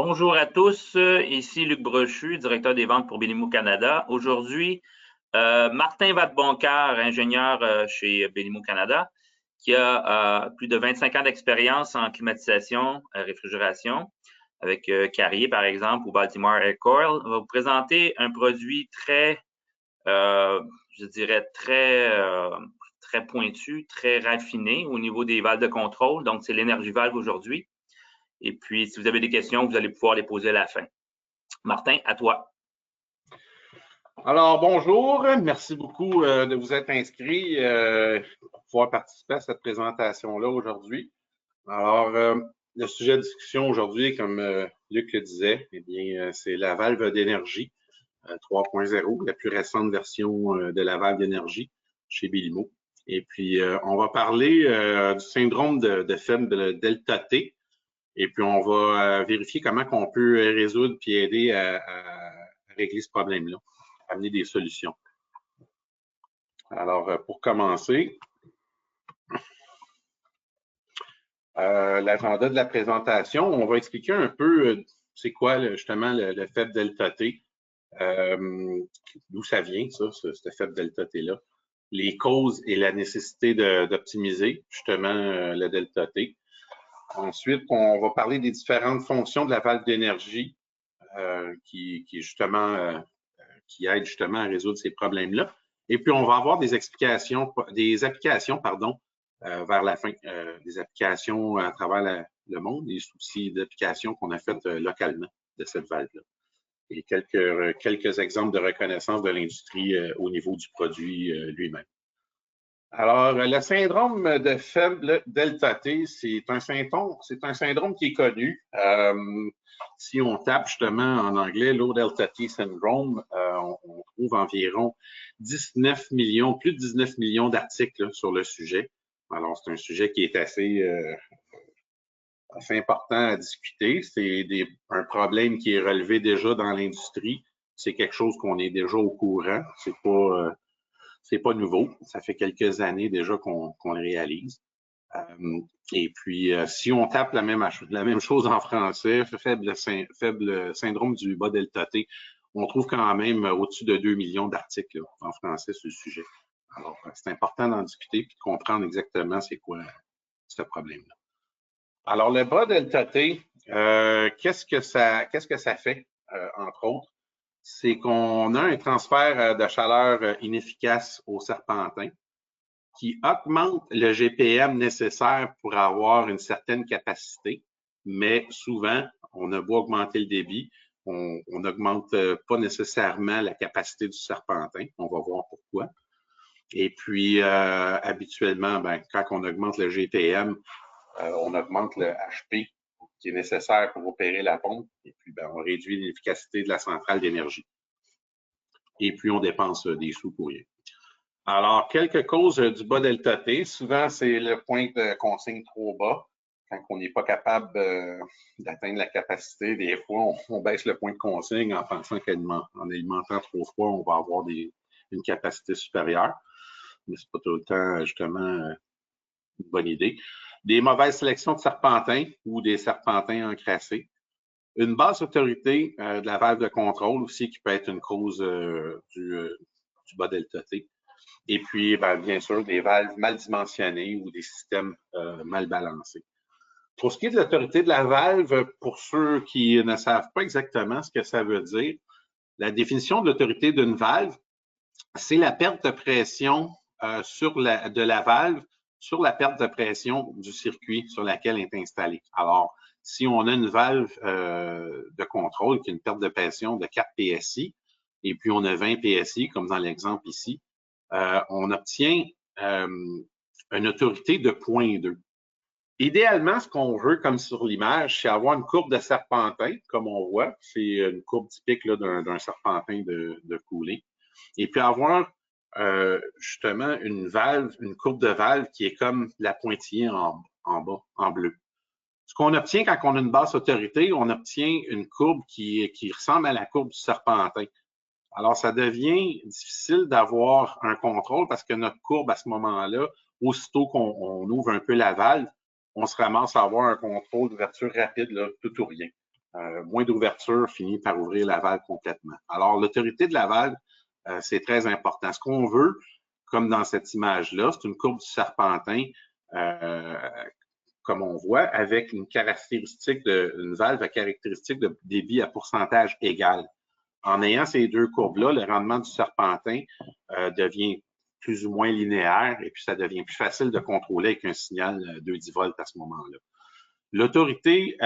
Bonjour à tous, ici Luc Brochu, directeur des ventes pour Belimo Canada. Aujourd'hui, Martin Vadeboncoeur, ingénieur chez Belimo Canada, qui a plus de 25 ans d'expérience en climatisation, réfrigération, avec Carrier par exemple ou Baltimore Air Coil, va vous présenter un produit très, je dirais très pointu, très raffiné au niveau des valves de contrôle. Donc, c'est l'énergie valve aujourd'hui. Et puis, si vous avez des questions, vous allez pouvoir les poser à la fin. Martin, à toi. Alors, bonjour. Merci beaucoup de vous être inscrit pour pouvoir participer à cette présentation-là aujourd'hui. Alors, le sujet de discussion aujourd'hui, comme Luc le disait, eh bien, c'est la valve d'énergie 3.0, la plus récente version de la valve d'énergie chez Belimo. Et puis, on va parler du syndrome de faible delta T. Et puis, on va vérifier comment on peut résoudre puis aider à régler ce problème-là, amener des solutions. Alors, pour commencer, l'agenda de la présentation, on va expliquer un peu c'est quoi justement le faible delta T, d'où ça vient, ça, ce faible delta T-là, les causes et la nécessité d'optimiser justement le delta T. Ensuite, on va parler des différentes fonctions de la valve d'énergie qui aident justement à résoudre ces problèmes-là. Et puis, on va avoir des applications vers la fin, des applications à travers le monde, des soucis d'applications qu'on a faites localement de cette valve-là. Et quelques exemples de reconnaissance de l'industrie au niveau du produit lui-même. Alors, le syndrome de faible delta T, c'est un syndrome qui est connu. Si on tape justement en anglais Low Delta T Syndrome, on trouve environ plus de 19 millions d'articles sur le sujet. Alors, c'est un sujet qui est assez important à discuter. C'est un problème qui est relevé déjà dans l'industrie. C'est quelque chose qu'on est déjà au courant. C'est pas nouveau. Ça fait quelques années déjà qu'on le réalise. Et puis, si on tape la même chose en français, faible syndrome du bas delta T, on trouve quand même au-dessus de 2 millions d'articles en français sur le sujet. Alors, c'est important d'en discuter et de comprendre exactement c'est quoi ce problème-là. Alors, le bas delta T, qu'est-ce que ça fait, entre autres? C'est qu'on a un transfert de chaleur inefficace au serpentin qui augmente le GPM nécessaire pour avoir une certaine capacité, mais souvent, on a beau augmenter le débit, on n'augmente pas nécessairement la capacité du serpentin. On va voir pourquoi. Et puis, habituellement, quand on augmente le GPM, on augmente le HP qui est nécessaire pour opérer la pompe, et puis on réduit l'efficacité de la centrale d'énergie. Et puis, on dépense des sous pour rien. Alors, quelques causes du bas delta T. Souvent, c'est le point de consigne trop bas. Quand on n'est pas capable d'atteindre la capacité, des fois, on baisse le point de consigne en pensant qu'en alimentant trop froid, on va avoir une capacité supérieure. Mais c'est pas tout le temps, justement, une bonne idée. Des mauvaises sélections de serpentins ou des serpentins encrassés. Une basse autorité de la valve de contrôle aussi qui peut être une cause du bas delta T. Et puis, bien sûr, des valves mal dimensionnées ou des systèmes mal balancés. Pour ce qui est de l'autorité de la valve, pour ceux qui ne savent pas exactement ce que ça veut dire, la définition de l'autorité d'une valve, c'est la perte de pression de la valve sur la perte de pression du circuit sur laquelle elle est installée. Alors, si on a une valve de contrôle qui a une perte de pression de 4 PSI, et puis on a 20 PSI, comme dans l'exemple ici, on obtient une autorité de 0.2. Idéalement, ce qu'on veut, comme sur l'image, c'est avoir une courbe de serpentin, comme on voit. C'est une courbe typique d'un serpentin de coulée. Et puis avoir justement une courbe de valve qui est comme la pointillée en bas, en bleu. Ce qu'on obtient quand on a une basse autorité, on obtient une courbe qui ressemble à la courbe du serpentin. Alors, ça devient difficile d'avoir un contrôle parce que notre courbe, à ce moment-là, aussitôt qu'on ouvre un peu la valve, on se ramasse à avoir un contrôle d'ouverture rapide, là, tout ou rien. moins d'ouverture finit par ouvrir la valve complètement. Alors, l'autorité de la valve, c'est très important. Ce qu'on veut, comme dans cette image-là, c'est une courbe du serpentin, comme on voit, avec une valve à caractéristique de débit à pourcentage égal. En ayant ces deux courbes-là, le rendement du serpentin devient plus ou moins linéaire et puis ça devient plus facile de contrôler avec un signal 2-10 volts à ce moment-là. L'autorité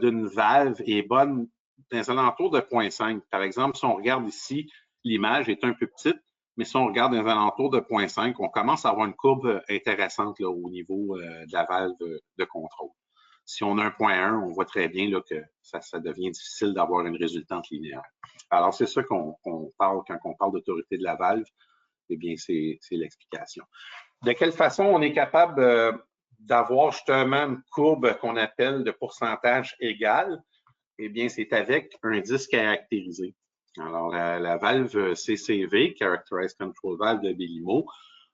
d'une valve est bonne dans les alentours de 0,5. Par exemple, si on regarde ici, l'image est un peu petite, mais si on regarde dans les alentours de 0,5, on commence à avoir une courbe intéressante là, au niveau de la valve de contrôle. Si on a 1,1, on voit très bien là, que ça devient difficile d'avoir une résultante linéaire. Alors, c'est ça qu'on parle quand on parle d'autorité de la valve. Eh bien, c'est l'explication. De quelle façon on est capable d'avoir justement une courbe qu'on appelle de pourcentage égal? Eh bien, c'est avec un disque caractérisé. Alors, la valve CCV, Characterized Control Valve de Belimo,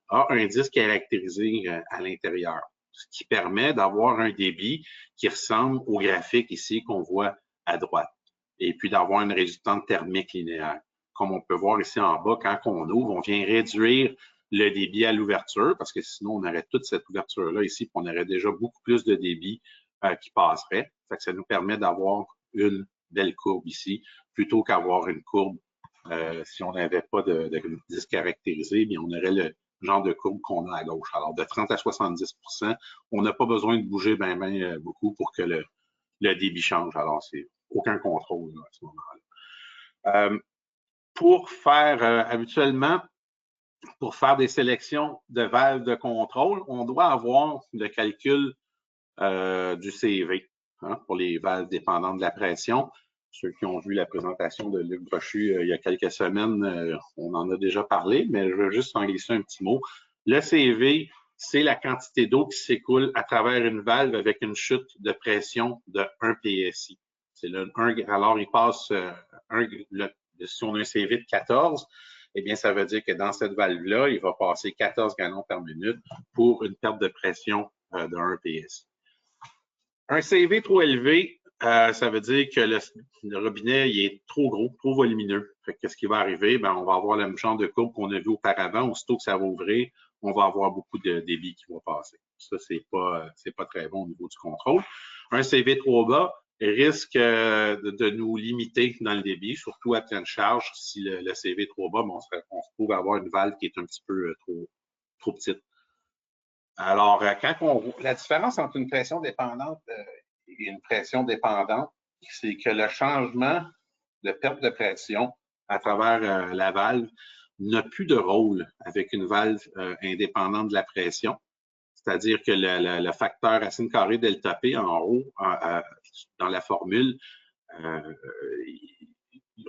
a un disque caractérisé à l'intérieur, ce qui permet d'avoir un débit qui ressemble au graphique ici qu'on voit à droite, et puis d'avoir une résultante thermique linéaire. Comme on peut voir ici en bas, quand on ouvre, on vient réduire le débit à l'ouverture, parce que sinon, on aurait toute cette ouverture-là ici, puis on aurait déjà beaucoup plus de débit qui passerait. Fait que ça nous permet d'avoir une belle courbe ici, plutôt qu'avoir une courbe, si on n'avait pas de disque caractérisé, bien, on aurait le genre de courbe qu'on a à gauche. Alors, de 30 à 70%, on n'a pas besoin de bouger beaucoup pour que le débit change. Alors, c'est aucun contrôle là, à ce moment-là. Pour faire, habituellement, pour faire des sélections de valves de contrôle, on doit avoir le calcul du CV pour les valves dépendantes de la pression. Ceux qui ont vu la présentation de Luc Brochu il y a quelques semaines, on en a déjà parlé, mais je veux juste en glisser un petit mot. Le CV, c'est la quantité d'eau qui s'écoule à travers une valve avec une chute de pression de 1 PSI. Alors, il passe, si on a un CV de 14, eh bien, ça veut dire que dans cette valve-là, il va passer 14 gallons par minute pour une perte de pression de 1 PSI. Un CV trop élevé, ça veut dire que le robinet il est trop gros, trop volumineux. Qu'est-ce qui va arriver? Ben, on va avoir le même genre de courbe qu'on a vu auparavant. Aussitôt que ça va ouvrir, on va avoir beaucoup de débit qui va passer. Ça, c'est pas très bon au niveau du contrôle. Un CV trop bas risque de nous limiter dans le débit, surtout à pleine charge. Si le CV est trop bas, ben, on se trouve à avoir une valve qui est un petit peu trop petite. Alors, la différence entre une pression dépendante et une pression dépendante, c'est que le changement de perte de pression à travers la valve n'a plus de rôle avec une valve indépendante de la pression. C'est-à-dire que le facteur racine carrée delta P en haut, dans la formule,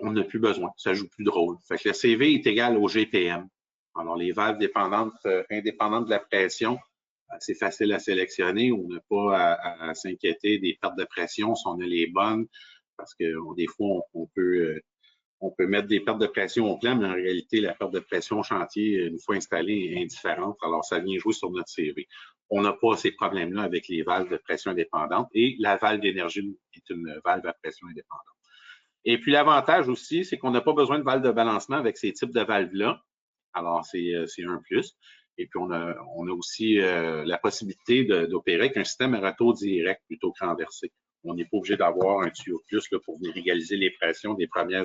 on n'a plus besoin. Ça ne joue plus de rôle. Fait que le CV est égal au GPM. Alors, les valves indépendantes de la pression, c'est facile à sélectionner. On n'a pas à s'inquiéter des pertes de pression si on a les bonnes, parce que des fois, on peut mettre des pertes de pression au plan, mais en réalité, la perte de pression au chantier, une fois installée, est indifférente. Alors, ça vient jouer sur notre CV. On n'a pas ces problèmes-là avec les valves de pression indépendante et la valve d'énergie est une valve à pression indépendante. Et puis, l'avantage aussi, c'est qu'on n'a pas besoin de valve de balancement avec ces types de valves-là. Alors, c'est un plus. Et puis, on a aussi la possibilité d'opérer avec un système à retour direct plutôt que renversé. On n'est pas obligé d'avoir un tuyau plus là, pour venir égaliser les pressions des premières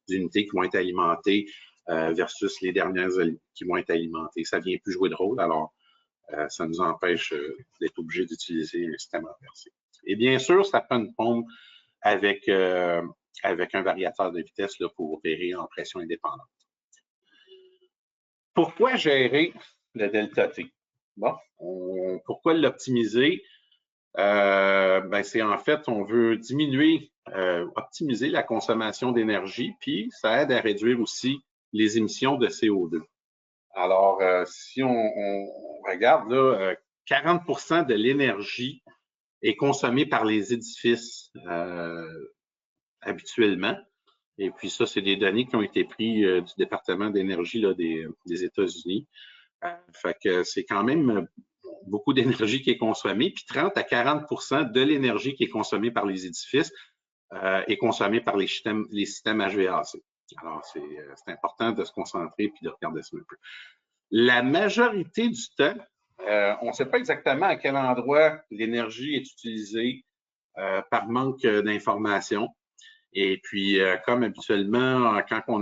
unités qui vont être alimentées versus les dernières qui vont être alimentées. Ça ne vient plus jouer de rôle, alors ça nous empêche d'être obligé d'utiliser un système renversé. Et bien sûr, ça prend une pompe avec un variateur de vitesse là, pour opérer en pression indépendante. Pourquoi gérer le delta T? Bon, pourquoi l'optimiser? C'est en fait, on veut optimiser la consommation d'énergie, puis ça aide à réduire aussi les émissions de CO2. Alors, si on regarde là, 40% de l'énergie est consommée par les édifices habituellement. Et puis ça, c'est des données qui ont été prises du département d'énergie des États-Unis. Fait que c'est quand même beaucoup d'énergie qui est consommée, puis 30 à 40% de l'énergie qui est consommée par les édifices est consommé par les systèmes HVAC. Alors, c'est important de se concentrer puis de regarder ça un peu. La majorité du temps, on ne sait pas exactement à quel endroit l'énergie est utilisée par manque d'informations. Et puis, comme habituellement, quand on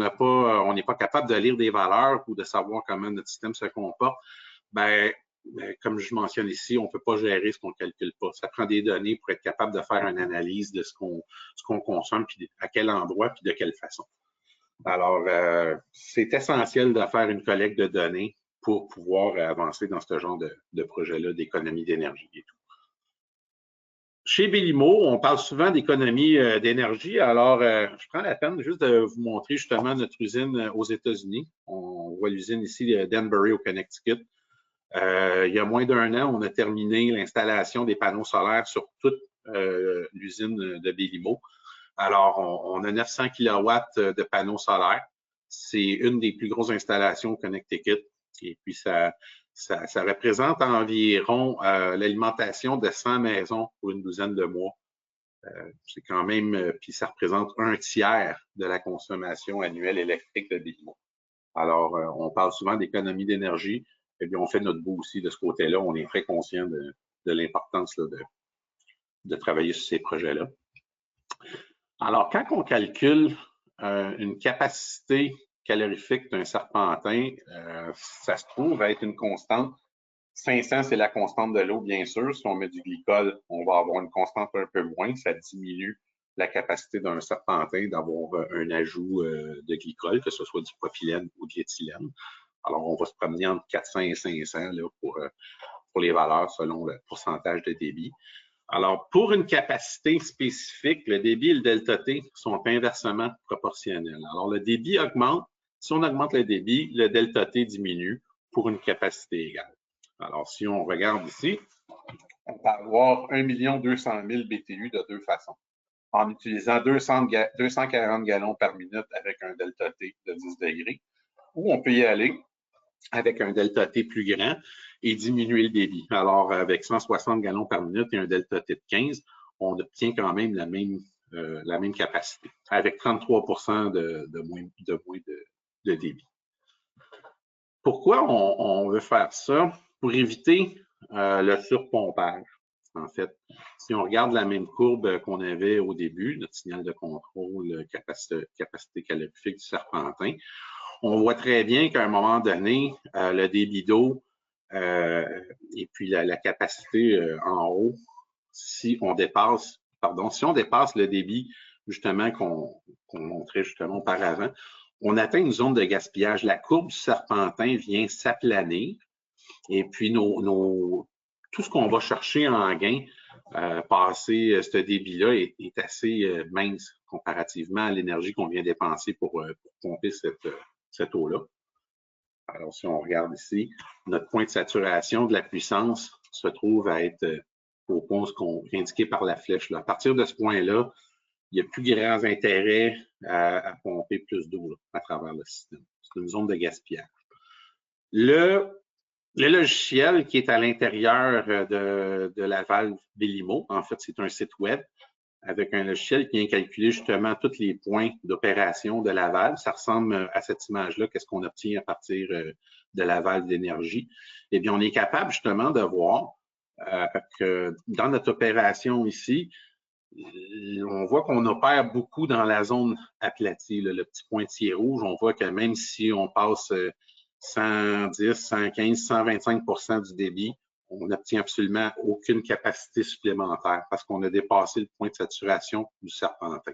n'est pas capable de lire des valeurs ou de savoir comment notre système se comporte, comme je mentionne ici, on ne peut pas gérer ce qu'on ne calcule pas. Ça prend des données pour être capable de faire une analyse de ce qu'on consomme, puis à quel endroit, puis de quelle façon. Alors, c'est essentiel de faire une collecte de données pour pouvoir avancer dans ce genre de projet-là d'économie d'énergie et tout. Chez Belimo, on parle souvent d'économie d'énergie. Alors, je prends la peine juste de vous montrer justement notre usine aux États-Unis. On voit l'usine ici d'Danbury au Connecticut. Il y a moins d'1 an, on a terminé l'installation des panneaux solaires sur toute l'usine de Belimo. Alors, on a 900 kW de panneaux solaires. C'est une des plus grosses installations au Connecticut. Et puis, ça représente environ l'alimentation de 100 maisons pour une douzaine de mois. C'est quand même, puis ça représente 1/3 de la consommation annuelle électrique de Belimo. Alors, on parle souvent d'économie d'énergie. Eh bien, on fait notre bout aussi de ce côté-là. On est très conscient de l'importance de travailler sur ces projets-là. Alors, quand on calcule une capacité calorifique d'un serpentin, ça se trouve être une constante. 500, c'est la constante de l'eau, bien sûr. Si on met du glycol, on va avoir une constante un peu moins. Ça diminue la capacité d'un serpentin d'avoir un ajout de glycol, que ce soit du propylène ou de l'éthylène. Alors, on va se promener entre 400 et 500 là, pour les valeurs selon le pourcentage de débit. Alors, pour une capacité spécifique, le débit et le delta T sont inversement proportionnels. Alors, le débit augmente. Si on augmente le débit, le delta T diminue pour une capacité égale. Alors, si on regarde ici, on peut avoir 1 200 000 BTU de deux façons. En utilisant 240 gallons par minute avec un delta T de 10 degrés, ou on peut y aller avec un delta T plus grand et diminuer le débit. Alors, avec 160 gallons par minute et un delta T de 15, on obtient quand même la même capacité, avec 33 de moins de débit. Pourquoi on veut faire ça? Pour éviter le surpompage. En fait, si on regarde la même courbe qu'on avait au début, notre signal de contrôle, capacité calorifique du serpentin, on voit très bien qu'à un moment donné, le débit d'eau et puis la capacité en haut, si on dépasse le débit justement qu'on montrait justement auparavant, on atteint une zone de gaspillage. La courbe du serpentin vient s'aplanir et puis tout ce qu'on va chercher en gain, passer ce débit-là est assez mince comparativement à l'énergie qu'on vient dépenser pour pomper cette eau-là. Alors, si on regarde ici, notre point de saturation de la puissance se trouve à être au point indiqué par la flèche. Là. À partir de ce point-là, il n'y a plus grand intérêt à pomper plus d'eau à travers le système. C'est une zone de gaspillage. Le logiciel qui est à l'intérieur de la valve Belimo, en fait, c'est un site web avec un logiciel qui vient calculer justement tous les points d'opération de la valve. Ça ressemble à cette image-là, qu'est-ce qu'on obtient à partir de la valve d'énergie. Eh bien, on est capable justement de voir que dans notre opération ici, on voit qu'on opère beaucoup dans la zone aplatie, là, le petit pointillé rouge. On voit que même si on passe 110, 115, 125 du débit, on n'obtient absolument aucune capacité supplémentaire parce qu'on a dépassé le point de saturation du serpentin.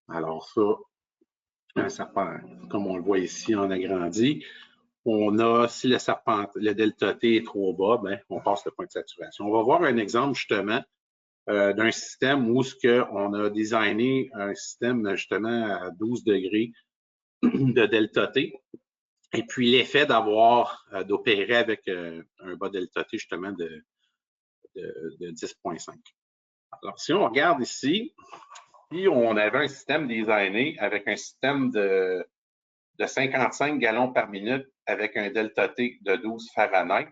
Alors ça, un serpentin, comme on le voit ici en agrandi, si le delta T est trop bas, on passe le point de saturation. On va voir un exemple justement d'un système où on a designé un système justement à 12 degrés de delta T. Et puis l'effet d'opérer avec un bas delta T justement de 10,5. Alors, si on regarde ici, si on avait un système designé avec un système de 55 gallons par minute avec un delta T de 12 Fahrenheit,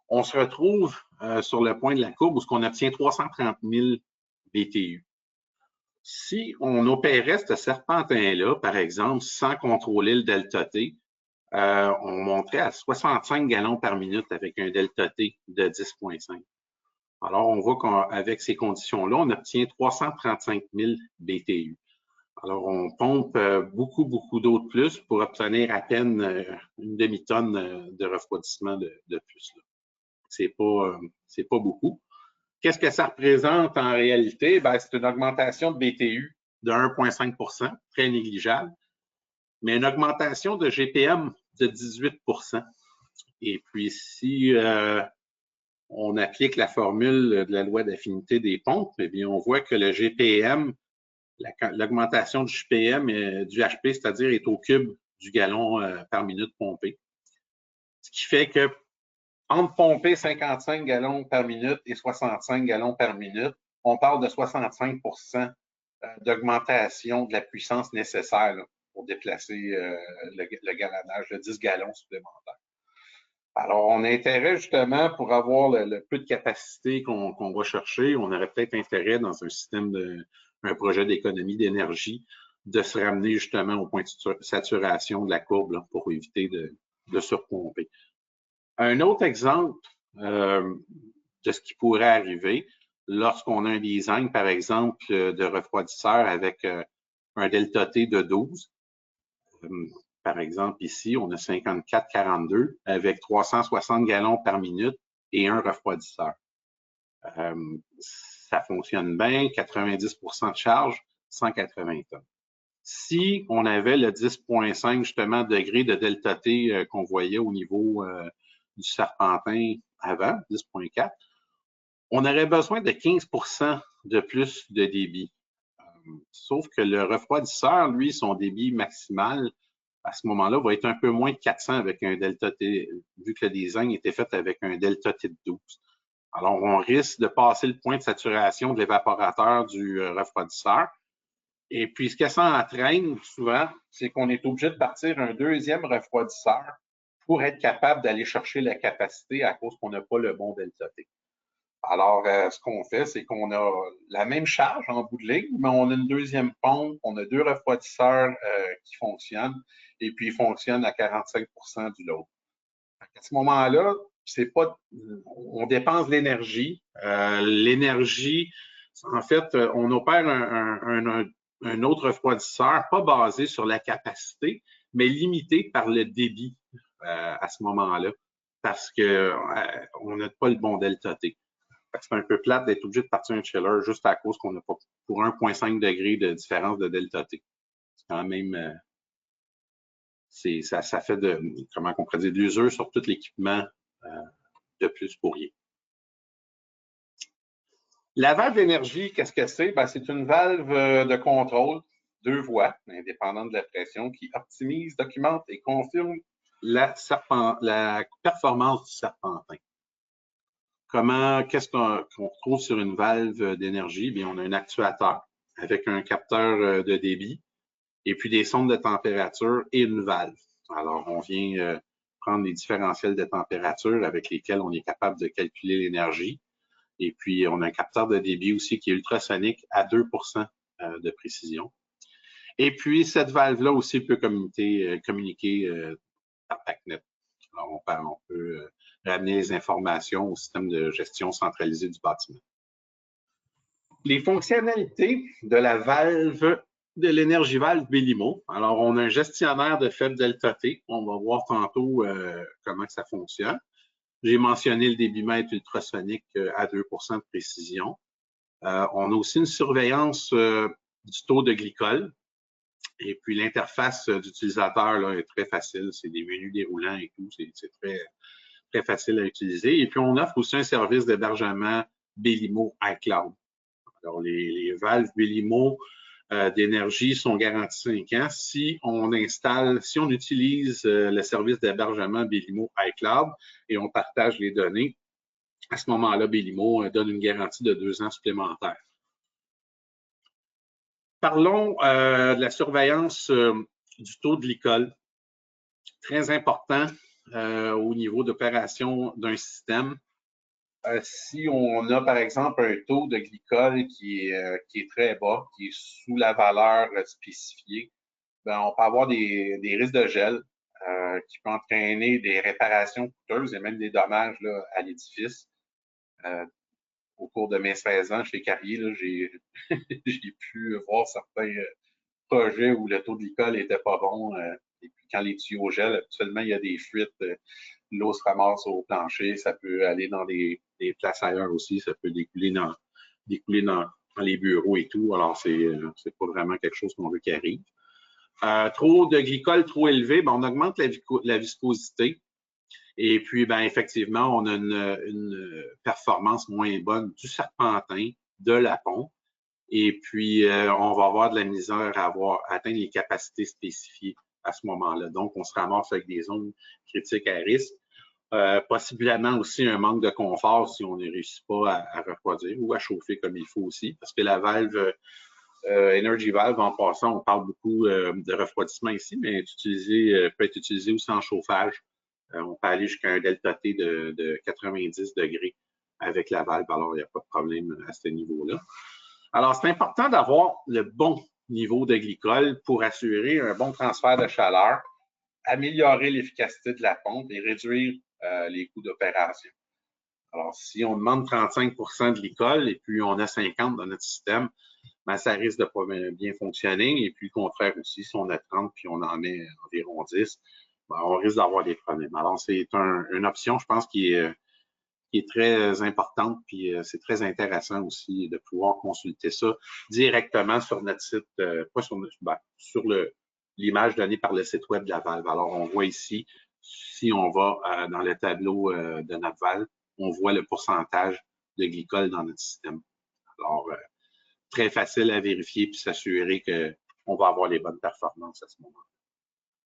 on se retrouve sur le point de la courbe où on obtient 330 000 BTU. Si on opérait ce serpentin-là, par exemple, sans contrôler le delta T, on monterait à 65 gallons par minute avec un delta T de 10,5. Alors, on voit qu'avec ces conditions-là, on obtient 335 000 BTU. Alors, on pompe beaucoup d'eau de plus pour obtenir à peine une demi-tonne de refroidissement de plus. C'est pas beaucoup. Qu'est-ce que ça représente en réalité? Ben, c'est une augmentation de BTU de 1,5 %, très négligeable, mais une augmentation de GPM de 18 %. Et puis, si on applique la formule de la loi d'affinité des pompes, eh bien, on voit que le GPM, l'augmentation du GPM, du HP, c'est-à-dire est au cube du gallon par minute pompé. Ce qui fait que entre pomper 55 gallons par minute et 65 gallons par minute, on parle de 65 % d'augmentation de la puissance nécessaire là, pour déplacer le galonnage de 10 gallons supplémentaires. Alors, on a intérêt justement pour avoir le peu de capacité qu'on va chercher, on aurait peut-être intérêt dans un système un projet d'économie d'énergie de se ramener justement au point de saturation de la courbe là, pour éviter de surpomper. Un autre exemple de ce qui pourrait arriver lorsqu'on a un design, par exemple, de refroidisseur avec un delta T de 12. Par exemple, ici, on a 54,42 avec 360 gallons par minute et un refroidisseur. Ça fonctionne bien, 90 % de charge, 180 tonnes. Si on avait le 10,5 justement degrés de delta T qu'on voyait au niveau du serpentin avant, 10,4, on aurait besoin de 15 % de plus de débit. Sauf que le refroidisseur, lui, son débit maximal, à ce moment-là, va être un peu moins de 400 avec un delta T, vu que le design était fait avec un delta T de 12. Alors, on risque de passer le point de saturation de l'évaporateur du refroidisseur. Et puis, ce que ça entraîne souvent, c'est qu'on est obligé de partir un deuxième refroidisseur pour être capable d'aller chercher la capacité à cause qu'on n'a pas le bon delta T. Alors, ce qu'on fait, c'est qu'on a la même charge en bout de ligne, mais on a une deuxième pompe, on a deux refroidisseurs qui fonctionnent, et puis ils fonctionnent à 45 % du load. À ce moment-là, c'est pas, on dépense de l'énergie. L'énergie, en fait, on opère un autre refroidisseur, pas basé sur la capacité, mais limité par le débit à ce moment-là, parce qu'on n'a pas le bon delta T. C'est un peu plate d'être obligé de partir un chiller juste à cause qu'on n'a pas pour 1,5 degrés de différence de delta T. C'est quand même, ça fait comment on pourrait dire, de l'usure sur tout l'équipement de plus pour rien. La valve d'énergie, qu'est-ce que c'est? Ben, c'est une valve de contrôle, 2 voies, indépendante de la pression, qui optimise, documente et confirme la performance du serpentin. Qu'est-ce qu'on retrouve sur une valve d'énergie? Bien, on a un actuateur avec un capteur de débit et puis des sondes de température et une valve. Alors, on vient prendre les différentiels de température avec lesquels on est capable de calculer l'énergie. Et puis, on a un capteur de débit aussi qui est ultrasonique à 2 % de précision. Et puis, cette valve-là aussi peut communiquer par PACnet. Alors, on peut ramener les informations au système de gestion centralisé du bâtiment. Les fonctionnalités de la valve, de l'énergie valve Belimo. Alors, on a un gestionnaire de faible delta T. On va voir tantôt comment ça fonctionne. J'ai mentionné le débitmètre ultrasonique à 2 % de précision. On a aussi une surveillance du taux de glycol. Et puis, l'interface d'utilisateur là, est très facile. C'est des menus déroulants et tout. C'est très facile à utiliser. Et puis, on offre aussi un service d'hébergement Belimo iCloud. Alors, les valves Belimo d'énergie sont garanties 5 ans. Si on utilise le service d'hébergement Belimo iCloud et on partage les données, à ce moment-là, Belimo donne une garantie de 2 ans supplémentaires. Parlons de la surveillance du taux de glycol. Très important au niveau d'opération d'un système. Si on a, par exemple, un taux de glycol qui est très bas, qui est sous la valeur spécifiée, ben, on peut avoir des risques de gel qui peut entraîner des réparations coûteuses et même des dommages là, à l'édifice. Au cours de mes 16 ans chez Carrier, j'ai pu voir certains projets où le taux de glycol n'était pas bon. Et puis quand les tuyaux gèlent, habituellement, il y a des fuites. L'eau se ramasse au plancher, ça peut aller dans des places ailleurs aussi, ça peut découler dans les bureaux et tout. Alors, c'est pas vraiment quelque chose qu'on veut qui arrive. Trop de glycol trop élevé, ben, on augmente la viscosité. Et puis, ben, effectivement, on a une performance moins bonne du serpentin, de la pompe. Et puis, on va avoir de la misère à atteindre les capacités spécifiées à ce moment-là. Donc, on se ramasse avec des zones critiques à risque. Possiblement aussi un manque de confort si on ne réussit pas à refroidir ou à chauffer comme il faut aussi, parce que la valve Energy Valve, en passant, on parle beaucoup de refroidissement ici, mais peut être utilisé aussi en chauffage. On peut aller jusqu'à un delta T de 90 degrés avec la valve, alors il n'y a pas de problème à ce niveau-là. Alors, c'est important d'avoir le bon niveau de glycol pour assurer un bon transfert de chaleur, améliorer l'efficacité de la pompe et réduire les coûts d'opération. Alors, si on demande 35 de glycol et puis on a 50 dans notre système, ben, ça risque de pas bien fonctionner. Et puis, le contraire aussi, si on a 30 puis on en met environ 10, ben, on risque d'avoir des problèmes. Alors, c'est une option, je pense, qui est très importante, puis c'est très intéressant aussi de pouvoir consulter ça directement sur notre site, pas sur l'image donnée par le site web de la valve. Alors, on voit ici, si on va dans le tableau de notre valve, on voit le pourcentage de glycol dans notre système. Alors, très facile à vérifier puis s'assurer qu'on va avoir les bonnes performances à ce moment-là.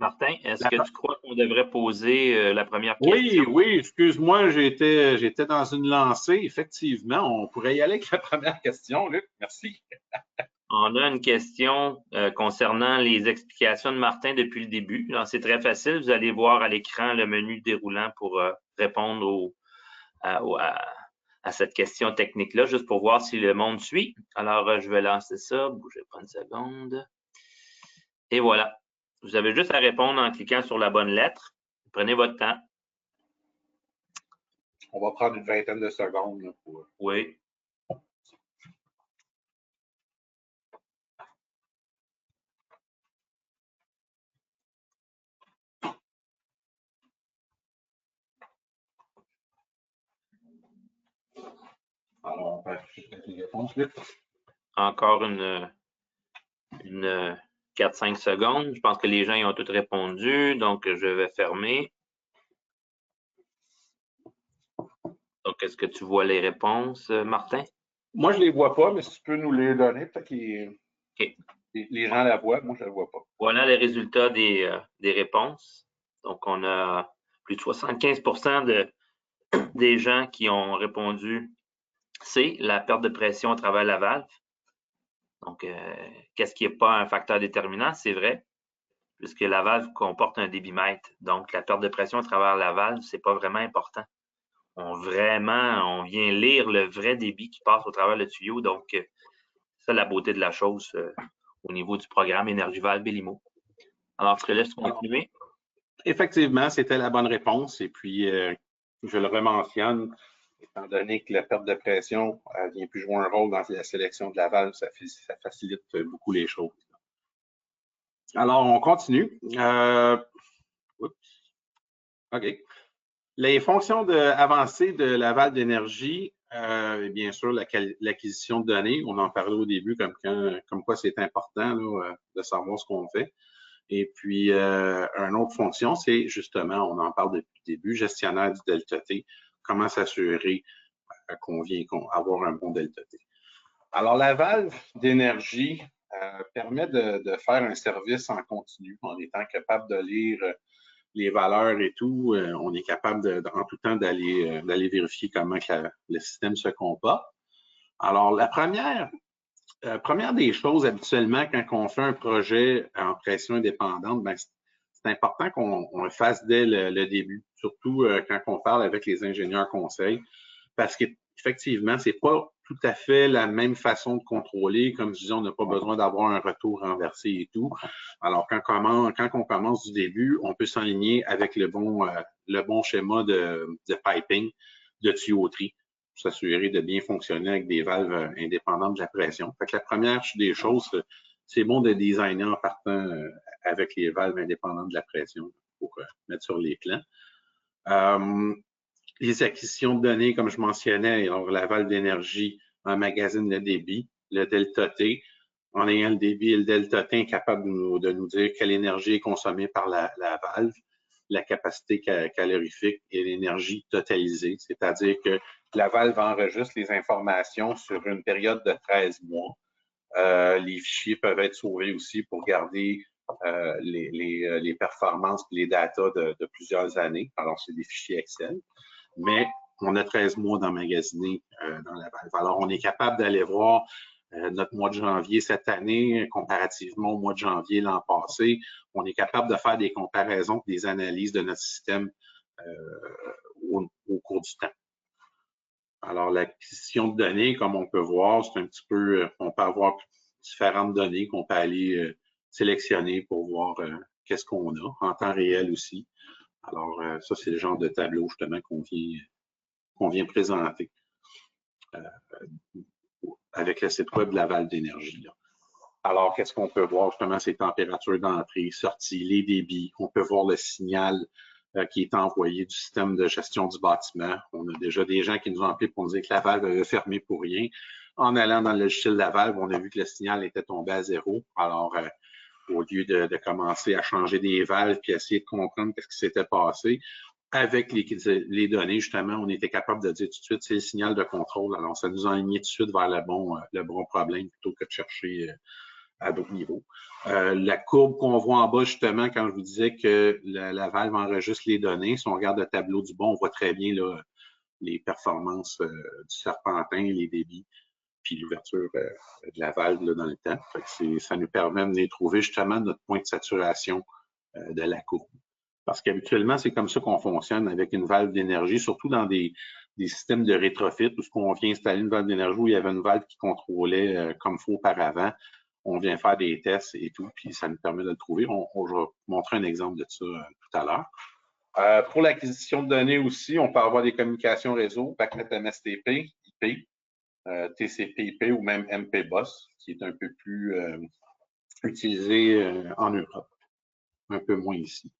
Martin, est-ce que tu crois qu'on devrait poser la première question? Oui, excuse-moi, j'étais dans une lancée. Effectivement, on pourrait y aller avec la première question, Luc. Merci. On a une question concernant les explications de Martin depuis le début. C'est très facile. Vous allez voir à l'écran le menu déroulant pour répondre à cette question technique-là, juste pour voir si le monde suit. Alors, je vais lancer ça. Bougez pas une seconde. Et voilà. Vous avez juste à répondre en cliquant sur la bonne lettre. Prenez votre temps. On va prendre une vingtaine de secondes. Là, pour... Oui. Alors, on va faire les réponses, Luc. Encore une 4-5 secondes. Je pense que les gens y ont tous répondu, donc je vais fermer. Donc, est-ce que tu vois les réponses, Martin? Moi, je ne les vois pas, mais si tu peux nous les donner, peut-être que les gens la voient. Moi, je ne la vois pas. Voilà les résultats des réponses. Donc, on a plus de 75% des gens qui ont répondu C, la perte de pression à travers la valve. Donc, qu'est-ce qui n'est pas un facteur déterminant? C'est vrai, puisque la valve comporte un débitmètre. Donc, la perte de pression à travers la valve, ce n'est pas vraiment important. On vient lire le vrai débit qui passe au travers le tuyau. Donc, c'est ça la beauté de la chose au niveau du programme Énergie-Valve Belimo. Alors, je te laisse continuer. Effectivement, c'était la bonne réponse. Et puis, je le rementionne, étant donné que la perte de pression vient plus jouer un rôle dans la sélection de la valve, ça facilite beaucoup les choses. Alors, on continue. OK. Les fonctions avancées de la valve d'énergie, bien sûr, l'acquisition de données, on en parlait au début, comme quoi c'est important là, de savoir ce qu'on fait. Et puis, une autre fonction, c'est justement, on en parle depuis le début, gestionnaire du delta T, comment s'assurer qu'on vient avoir un bon delta T. Alors, la valve d'énergie permet de faire un service en continu en étant capable de lire les valeurs et tout. On est capable en tout temps d'aller vérifier comment le système se comporte. Alors, la première des choses, habituellement, quand on fait un projet en pression indépendante, ben, c'est important qu'on le fasse dès le début, surtout quand on parle avec les ingénieurs conseils, parce qu'effectivement, c'est pas tout à fait la même façon de contrôler. Comme je disais, on n'a pas besoin d'avoir un retour renversé et tout. Alors, quand on commence du début, on peut s'enligner avec le bon schéma de piping, de tuyauterie, pour s'assurer de bien fonctionner avec des valves indépendantes de la pression. Fait que la première des choses, c'est bon de designer en partant avec les valves indépendantes de la pression pour mettre sur les plans. Les acquisitions de données, comme je mentionnais, alors la valve d'énergie emmagasine le débit, le delta T. En ayant le débit et le delta T, capable de nous dire quelle énergie est consommée par la valve, la capacité calorifique et l'énergie totalisée, c'est-à-dire que la valve enregistre les informations sur une période de 13 mois. Les fichiers peuvent être sauvés aussi pour garder les performances et les datas de plusieurs années. Alors, c'est des fichiers Excel. Mais on a 13 mois d'emmagasiner dans la valve. Alors, on est capable d'aller voir notre mois de janvier cette année, comparativement au mois de janvier l'an passé. On est capable de faire des comparaisons, des analyses de notre système au cours du temps. Alors, l'acquisition de données, comme on peut voir, c'est un petit peu, on peut avoir différentes données qu'on peut aller sélectionner pour voir qu'est-ce qu'on a en temps réel aussi. Alors, ça, c'est le genre de tableau, justement, qu'on vient présenter avec le site web de la valve d'énergie. Alors, qu'est-ce qu'on peut voir? Justement, ces températures d'entrée, sortie, les débits. On peut voir le signal qui est envoyé du système de gestion du bâtiment. On a déjà des gens qui nous ont appelé pour nous dire que la valve avait fermé pour rien. En allant dans le logiciel de la valve, on a vu que le signal était tombé à 0. Alors, au lieu de commencer à changer des valves puis essayer de comprendre ce qui s'était passé, avec les données, justement, on était capable de dire tout de suite, c'est le signal de contrôle. Alors, ça nous a aligné tout de suite vers le bon problème plutôt que de chercher à d'autres niveaux. La courbe qu'on voit en bas, justement, quand je vous disais que la valve enregistre les données, si on regarde le tableau du bas, on voit très bien là, les performances du serpentin, les débits, puis l'ouverture de la valve là, dans le temps. Ça nous permet de trouver justement notre point de saturation de la courbe. Parce qu'habituellement, c'est comme ça qu'on fonctionne avec une valve d'énergie, surtout dans des systèmes de rétrofit où on vient installer une valve d'énergie où il y avait une valve qui contrôlait comme il faut auparavant. On vient faire des tests et tout, puis ça nous permet de le trouver. Je vais vous montrer un exemple de ça tout à l'heure. Pour l'acquisition de données aussi, on peut avoir des communications réseau, paquet MSTP, IP, TCP/IP ou même MP-Bus, qui est un peu plus utilisé en Europe, un peu moins ici.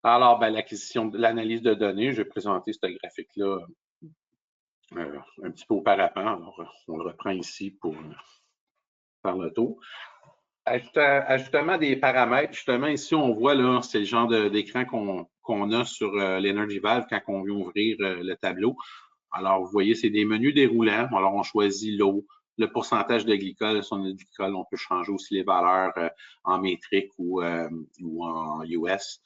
Alors, l'acquisition, l'analyse de données, je vais présenter ce graphique-là un petit peu auparavant. Alors, on le reprend ici pour faire le tour. Ajustement des paramètres, justement, ici, on voit, là, c'est le genre d'écran qu'on a sur l'Energy Valve quand on vient ouvrir le tableau. Alors, vous voyez, c'est des menus déroulants. Alors, on choisit l'eau, le pourcentage de glycol. Si on a du glycol, on peut changer aussi les valeurs en métrique ou en US.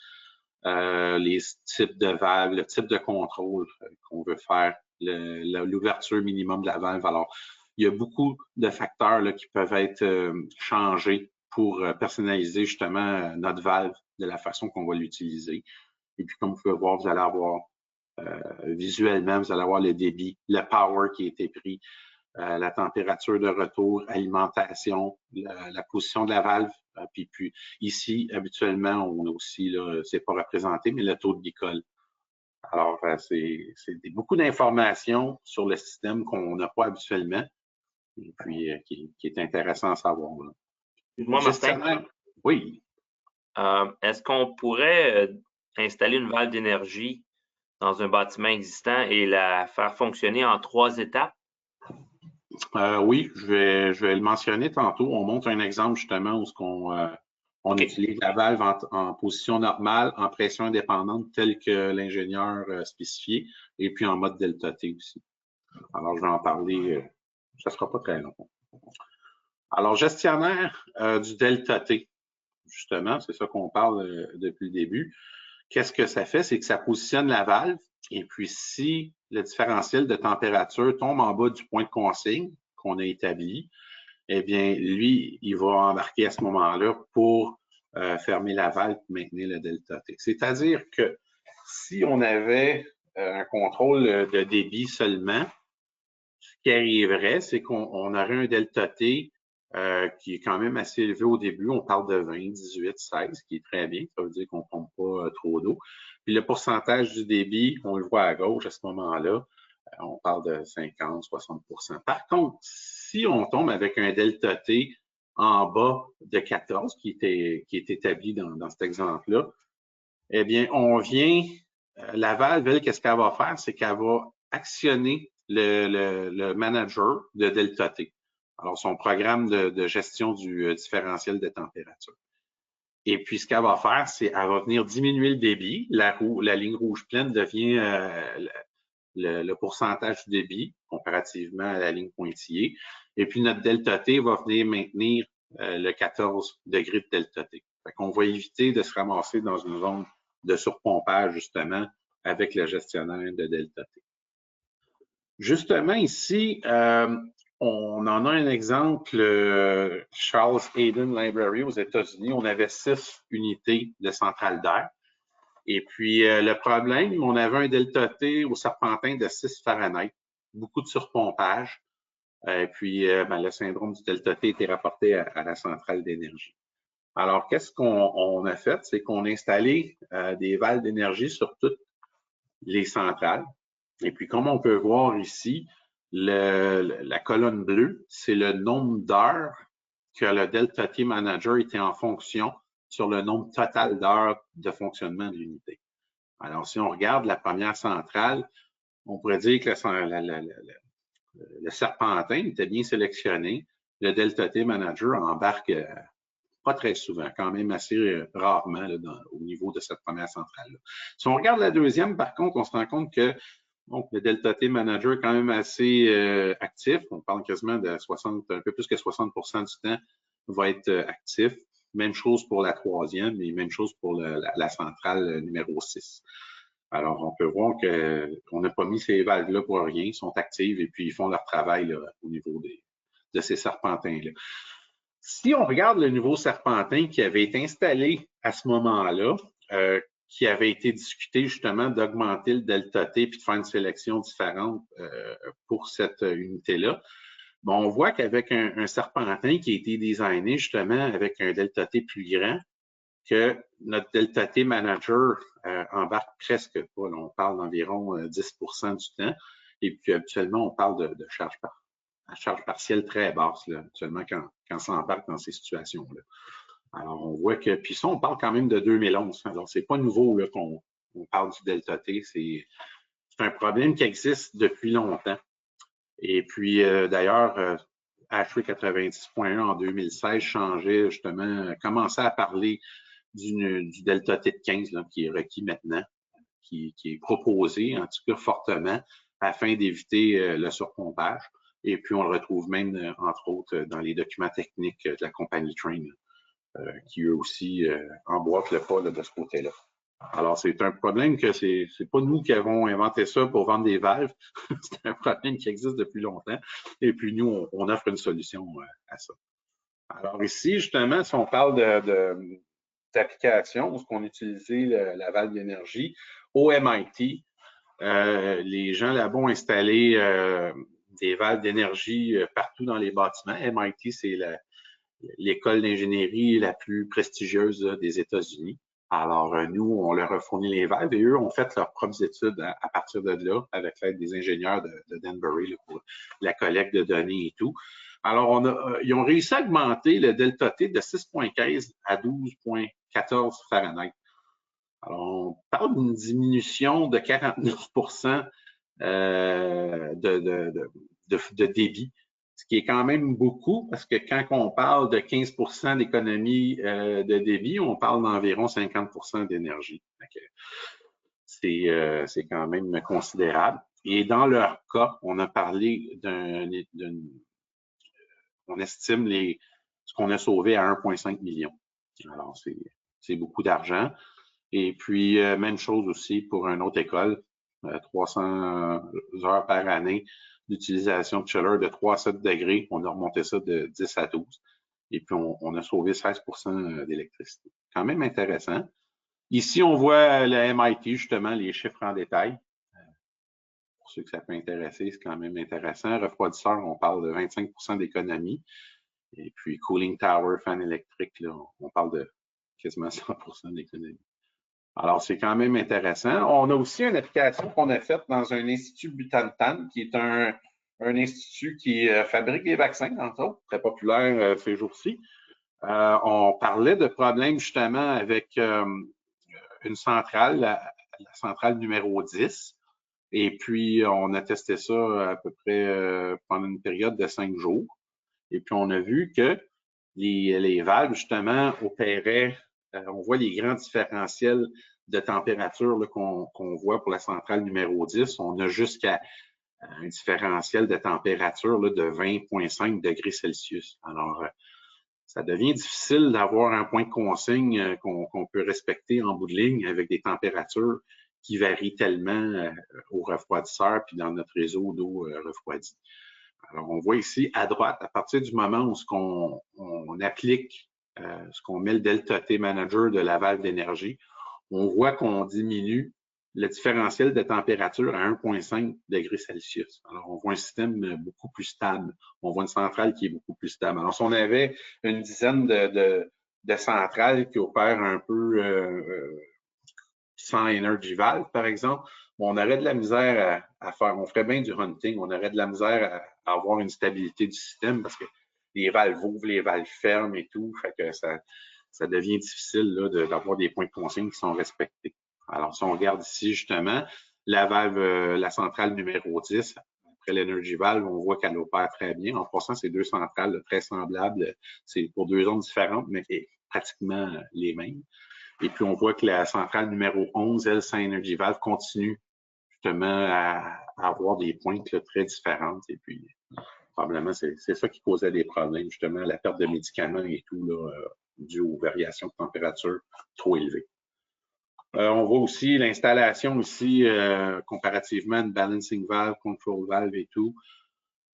Les types de valves, le type de contrôle qu'on veut faire, l'ouverture minimum de la valve. Alors, il y a beaucoup de facteurs là, qui peuvent être changés pour personnaliser justement notre valve de la façon qu'on va l'utiliser. Et puis, comme vous pouvez voir, vous allez avoir visuellement, vous allez avoir le débit, le power qui a été pris, la température de retour, alimentation, la position de la valve. Puis ici, habituellement, on a aussi, là, c'est pas représenté, mais le taux de glycol. Alors, c'est beaucoup d'informations sur le système qu'on n'a pas habituellement et puis qui est intéressant à savoir. Excuse-moi, Martin. Oui. Est-ce qu'on pourrait installer une valve d'énergie dans un bâtiment existant et la faire fonctionner en 3 étapes? Oui, je vais le mentionner tantôt. On montre un exemple justement où on utilise la valve en position normale, en pression indépendante, telle que l'ingénieur spécifié, et puis en mode delta T aussi. Alors, je vais en parler, ça ne sera pas très long. Alors, gestionnaire du delta T, justement, c'est ça qu'on parle depuis le début. Qu'est-ce que ça fait? C'est que ça positionne la valve, et puis si le différentiel de température tombe en bas du point de consigne qu'on a établi, eh bien, lui, il va embarquer à ce moment-là pour fermer la valve et maintenir le delta T. C'est-à-dire que si on avait un contrôle de débit seulement, ce qui arriverait, c'est qu'on aurait un delta T qui est quand même assez élevé au début. On parle de 20, 18, 16, qui est très bien. Ça veut dire qu'on ne pompe pas trop d'eau. Puis le pourcentage du débit, on le voit à gauche à ce moment-là, on parle de 50, 60%. Par contre, si on tombe avec un delta T en bas de 14, qui est établi dans cet exemple-là, eh bien, la valve, elle, qu'est-ce qu'elle va faire? C'est qu'elle va actionner le manager de delta T. Alors, son programme de gestion du différentiel de température. Et puis, ce qu'elle va faire, c'est qu'elle va venir diminuer le débit. La ligne rouge pleine devient le pourcentage du débit comparativement à la ligne pointillée. Et puis, notre delta T va venir maintenir le 14 degrés de delta T. Fait qu'on va éviter de se ramasser dans une zone de surpompage, justement, avec le gestionnaire de delta T. Justement, ici, on en a un exemple, Charles Hayden Library aux États-Unis. On avait 6 unités de centrale d'air. Et puis, le problème, on avait un delta T au serpentin de 6 Fahrenheit, beaucoup de surpompage. Et puis, le syndrome du delta T était rapporté à la centrale d'énergie. Alors, qu'est-ce qu'on a fait? C'est qu'on a installé des valves d'énergie sur toutes les centrales. Et puis, comme on peut voir ici, la colonne bleue, c'est le nombre d'heures que le delta T manager était en fonction sur le nombre total d'heures de fonctionnement de l'unité. Alors, si on regarde la première centrale, on pourrait dire que le serpentin était bien sélectionné. Le delta T manager embarque pas très souvent, quand même assez rarement là, au niveau de cette première centrale-là. Si on regarde la deuxième, par contre, on se rend compte que le delta T manager est quand même assez actif. On parle quasiment de 60, un peu plus que 60% du temps va être actif. Même chose pour la troisième et même chose pour la centrale numéro 6. Alors, on peut voir qu'on n'a pas mis ces valves-là pour rien, ils sont actives et puis ils font leur travail là, au niveau de ces serpentins-là. Si on regarde le nouveau serpentin qui avait été installé à ce moment-là, qui avait été discuté justement d'augmenter le delta T puis de faire une sélection différente pour cette unité-là, bon, on voit qu'avec un serpentin qui a été designé justement avec un delta T plus grand, que notre delta T manager embarque presque pas. Là, on parle d'environ 10% du temps. Et puis, habituellement, on parle de charge partielle très basse, là, actuellement, quand ça embarque dans ces situations-là. Alors, on voit que, puis ça, on parle quand même de 2011. Alors, c'est pas nouveau là, qu'on parle du delta T. C'est un problème qui existe depuis longtemps. Et puis, d'ailleurs, HV 90.1 en 2016 changeait justement, commençait à parler du delta T de 15 là, qui est requis maintenant, qui est proposé, en tout cas fortement, afin d'éviter le surpompage. Et puis, on le retrouve même, entre autres, dans les documents techniques de la compagnie Trane, qui eux aussi emboîtent le pas là, de ce côté-là. Alors, c'est un problème que c'est pas nous qui avons inventé ça pour vendre des valves. C'est un problème qui existe depuis longtemps. Et puis, nous, on offre une solution à ça. Alors ici, justement, si on parle d'application, où on utilisait la valve d'énergie, au MIT, les gens là-bas ont installé des valves d'énergie partout dans les bâtiments. MIT, c'est l'école d'ingénierie la plus prestigieuse des États-Unis. Alors, nous, on leur a fourni les valves et eux ont fait leurs propres études à partir de là, avec l'aide des ingénieurs de Denbury là, pour la collecte de données et tout. Alors, ils ont réussi à augmenter le delta T de 6,15 à 12,14 Fahrenheit. Alors, on parle d'une diminution de 49% de débit, ce qui est quand même beaucoup parce que quand on parle de 15% d'économie de débit, on parle d'environ 50% d'énergie. C'est quand même considérable. Et dans leur cas, on a parlé on estime ce qu'on a sauvé à 1,5 million. Alors, c'est beaucoup d'argent. Et puis, même chose aussi pour une autre école, 300 heures par année d'utilisation de chiller de 3 à 7 degrés. On a remonté ça de 10 à 12. Et puis, on a sauvé 16% d'électricité. Quand même intéressant. Ici, on voit le MIT, justement, les chiffres en détail. ceux que ça peut intéresser, c'est quand même intéressant. Refroidisseur, on parle de 25% d'économie. Et puis, cooling tower, fan électrique, là, on parle de quasiment 100% d'économie. Alors, c'est quand même intéressant. On a aussi une application qu'on a faite dans un institut Butantan, qui est un institut qui fabrique des vaccins, entre autres, très populaire ces jours-ci. On parlait de problèmes justement avec une centrale, la centrale numéro 10. Et puis, on a testé ça à peu près pendant une période de 5 jours. Et puis, on a vu que les valves, justement, opéraient, on voit les grands différentiels de température qu'on voit pour la centrale numéro 10. On a jusqu'à un différentiel de température là, de 20,5 degrés Celsius. Alors, ça devient difficile d'avoir un point de consigne qu'on peut respecter en bout de ligne avec des températures qui varient tellement au refroidisseur puis dans notre réseau d'eau refroidie. Alors, on voit ici à droite, à partir du moment où on applique ce qu'on met le delta T manager de la valve d'énergie, on voit qu'on diminue le différentiel de température à 1,5 degrés Celsius. Alors, on voit un système beaucoup plus stable. On voit une centrale qui est beaucoup plus stable. Alors, si on avait une dizaine de centrales qui opèrent un peu sans Energy Valve, par exemple, on aurait de la misère à faire, on ferait bien du hunting, on aurait de la misère à avoir une stabilité du système parce que les valves ouvrent, les valves ferment et tout, fait que ça devient difficile d'avoir des points de consigne qui sont respectés. Alors, si on regarde ici, justement, la valve, la centrale numéro 10, après l'Energy Valve, on voit qu'elle opère très bien. En passant, c'est deux centrales très semblables. C'est pour deux zones différentes, mais pratiquement les mêmes. Et puis, on voit que la centrale numéro 11, elle, sans Energy Valve, continue justement à avoir des pointes là, très différentes. Et puis, probablement, c'est ça qui causait des problèmes, justement, la perte de médicaments et tout, là, dû aux variations de température trop élevées. On voit aussi l'installation ici, comparativement à une balancing valve, control valve et tout.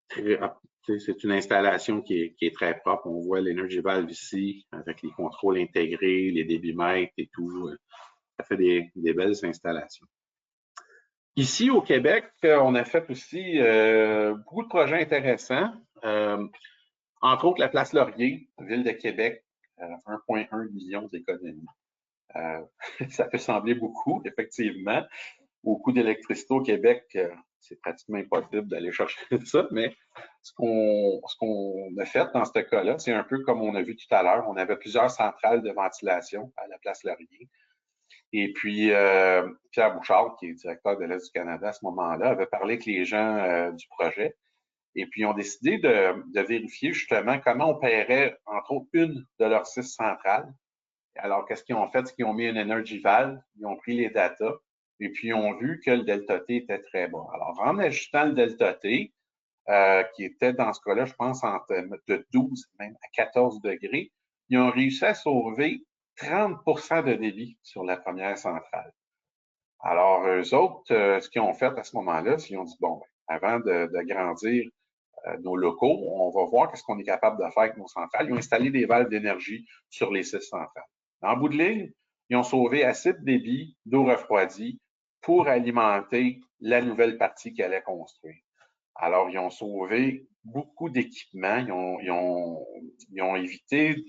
C'est une installation qui est très propre. On voit l'Energy Valve ici, avec les contrôles intégrés, les débitmètres et tout. Ça fait des belles installations. Ici, au Québec, on a fait aussi beaucoup de projets intéressants. Entre autres, la Place Laurier, ville de Québec, 1,1 million d'économies. Ça peut sembler beaucoup, effectivement. Au coût d'électricité au Québec, c'est pratiquement impossible d'aller chercher ça, mais ce qu'on a fait dans ce cas-là, c'est un peu comme on a vu tout à l'heure. On avait plusieurs centrales de ventilation à la Place Laurier. Et puis, Pierre Bouchard, qui est directeur de l'Est du Canada à ce moment-là, avait parlé avec les gens du projet. Et puis, ils ont décidé de vérifier justement comment on paierait, entre autres, une de leurs 6 centrales. Alors, qu'est-ce qu'ils ont fait? C'est qu'ils ont mis une Energy Valve, ils ont pris les datas, et puis ils ont vu que le delta T était très bas. Alors, en ajustant le delta T, qui était dans ce cas-là, je pense, de 12 même à 14 degrés, ils ont réussi à sauver 30% de débit sur la première centrale. Alors, eux autres, ce qu'ils ont fait à ce moment-là, c'est qu'ils ont dit, bon, avant d'agrandir nos locaux, on va voir qu'est-ce qu'on est capable de faire avec nos centrales. Ils ont installé des valves d'énergie sur les 6 centrales. En bout de ligne, ils ont sauvé assez de débit d'eau refroidie pour alimenter la nouvelle partie qu'ils allaient construire. Alors, ils ont sauvé beaucoup d'équipements. Ils ont évité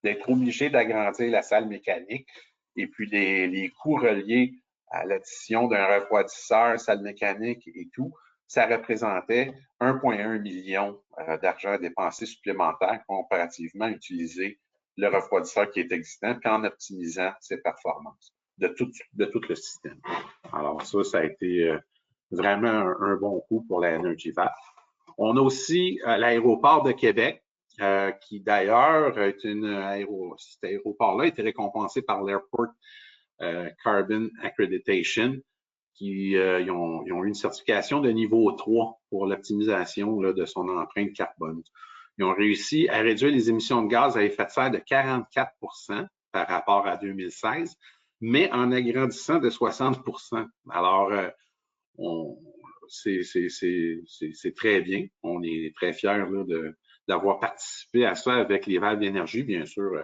d'être obligés d'agrandir la salle mécanique et puis les coûts reliés à l'addition d'un refroidisseur, salle mécanique et tout, ça représentait 1,1 million d'argent dépensé supplémentaire comparativement à utiliser le refroidisseur qui est existant, puis en optimisant ses performances de tout le système. Alors ça a été vraiment un bon coup pour la Energy Valve. On a aussi l'aéroport de Québec, qui d'ailleurs, cet aéroport-là a été récompensé par l'Airport Carbon Accreditation, ils ont eu une certification de niveau 3 pour l'optimisation de son empreinte carbone. Ils ont réussi à réduire les émissions de gaz à effet de serre de 44% par rapport à 2016, mais en agrandissant de 60%. Alors, c'est très bien. On est très fiers d'avoir participé à ça avec les valves d'énergie. Bien sûr,